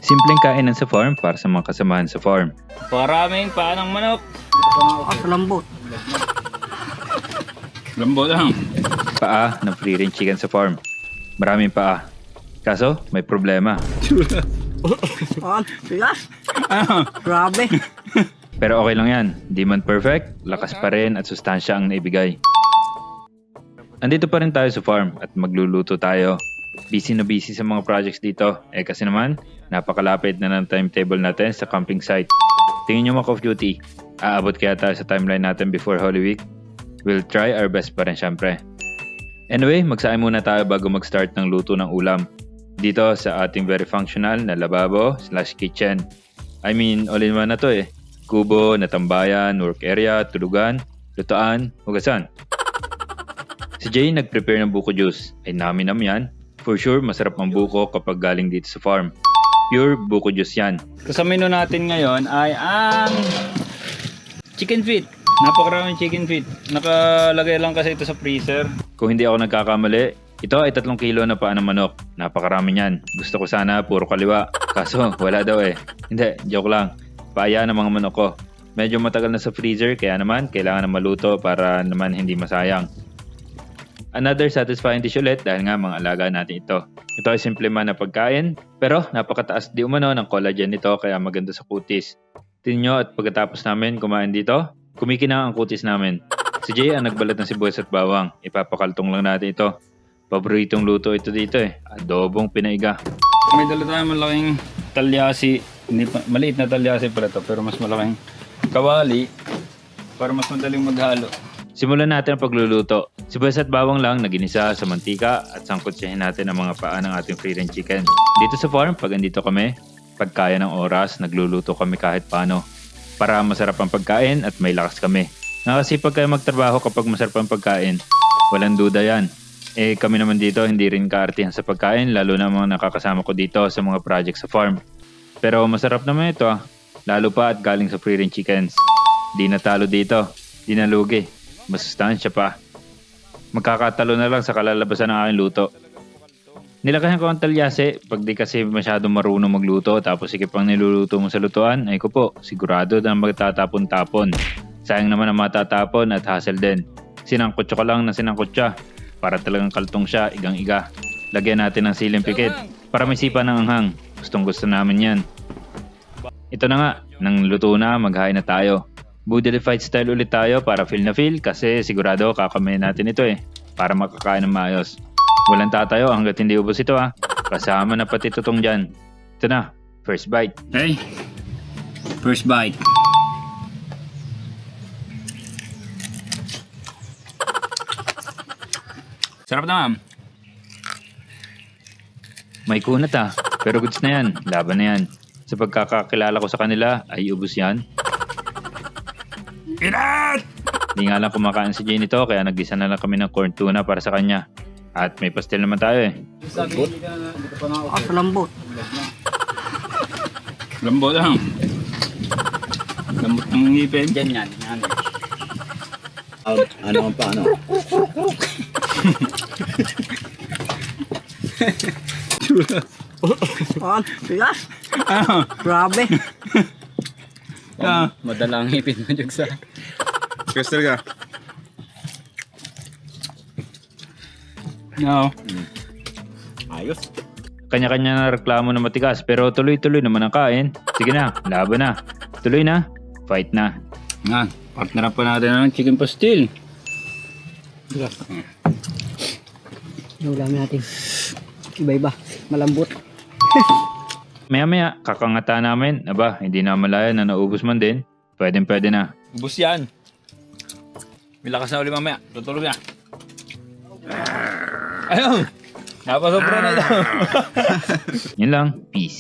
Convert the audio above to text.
Simpleng kainan sa farm para sa mga kasamahan sa farm. Paraming paa ng manok. Lambot. Lambo lang. Paa ng free range chicken sa farm. Maraming paa. Kaso, may problema. Tigas. Grabe. Pero okay lang yan. Di man perfect, lakas pa rin at sustansya ang naibigay. Andito pa rin tayo sa farm at magluluto tayo. Busy na busy sa mga projects dito. Kasi naman, napakalapit na ng timetable natin sa camping site. Tingin nyo mga Call of Duty, aabot kaya tayo sa timeline natin before Holy Week? We'll try our best pa rin syempre. Anyway, magsaay muna tayo bago mag-start ng luto ng ulam. Dito sa ating very functional na lababo/kitchen. I mean, all-in-one na to eh. Kubo, natambayan, work area, tulugan, lutuan, hugasan. Si Jay nag-prepare ng buko juice. Ay namin yan. For sure, masarap ang buko kapag galing dito sa farm. Pure buko juice yan. Sa menu natin ngayon ay ang chicken feet. Napakaraming chicken feet. Nakalagay lang kasi ito sa freezer. Kung hindi ako nagkakamali, ito ay 3 kilo na paa ng manok. Napakarami niyan. Gusto ko sana puro kaliwa. Kaso wala daw eh. Hindi, joke lang. Paaya ng mga manok ko. Medyo matagal na sa freezer kaya naman kailangan na maluto para naman hindi masayang. Another satisfying dish ulit dahil nga mga alaga natin ito. Ito ay simple man na pagkain pero napakataas di umano ng collagen nito kaya maganda sa kutis. Tingnan nyo at pagkatapos namin kumain dito, kumikinang ang kutis namin. Si Jay ang nagbalat ng sibuyas at bawang. Ipapakaltong lang natin ito. Paboritong luto ito dito eh. Adobong pinaiga. May dala tayong malaking talyasi. Hindi pa, maliit na talyasi pala ito pero mas malaking kawali para mas madaling maghalo. Simulan natin ang pagluluto. Sibuyas at bawang lang na ginisa sa mantika at sangkutsahin natin ang mga paa ng ating free range chicken. Dito sa farm, pag andito kami, pagkaya ng oras, nagluluto kami kahit paano. Para masarap ang pagkain at may lakas kami. Nakasipag kayo magtrabaho kapag masarap ang pagkain. Walang duda yan. Kami naman dito hindi rin kaartihan sa pagkain lalo na mga nakakasama ko dito sa mga project sa farm. Pero masarap naman ito lalo pa at galing sa free range chickens. Di natalo dito, di nalugi. Masustansya pa. Magkakatalo na lang sa kalalabasan ng aking luto. Nilakahan ko ang talyase pag di kasi masyadong marunong magluto tapos sige pang niluluto mo sa lutuan ay ko po sigurado na magtatapon-tapon. Sayang naman ang matatapon at hassle din. Sinangkutsa ko lang na sinangkutsa para talagang kaltong siya igang-iga. Lagyan natin ng siling pikit para may sipa ng anghang. Gustong gusto namin yan. Ito na nga, nang luto na maghain na tayo. Budeli fight style ulit tayo para feel na feel kasi sigurado kakamayin natin ito eh para makakain ng maayos. Walang tatayo hanggat hindi ubos ito ha. Kasama na pati tutong dyan. Ito na, first bite. Okay. First bite. Sarap naman. May kunat ha, pero goods na yan, laban na yan. Sa pagkakakilala ko sa kanila ay ubos yan. Inat! Hindi nga lang kumakain si Jay nito kaya naggisa na lang kami ng corn tuna para sa kanya. At may pastel naman tayo eh. Lambot. Lambo lang. Lambot ng ngipin. Yan. Ano ang paano? Tigas. Grabe. Madala ang ngipin mo dyan sa... Tigas talaga. No. Ayos. Kanya-kanya na reklamo na matigas pero tuloy-tuloy naman ang kain. Sige na, laban na. Tuloy na, fight na. Nga, partner pa natin ng chicken pastil. Yung ulam natin. Iba-iba. Malambot. Maya-maya, kakangata namin. Aba, hindi na malaya na naubos man din. Pwede na. Ubus yan. May lakas na uli mamaya. Tutulog na. Ayun! Napasobra na ito. Yun lang, peace.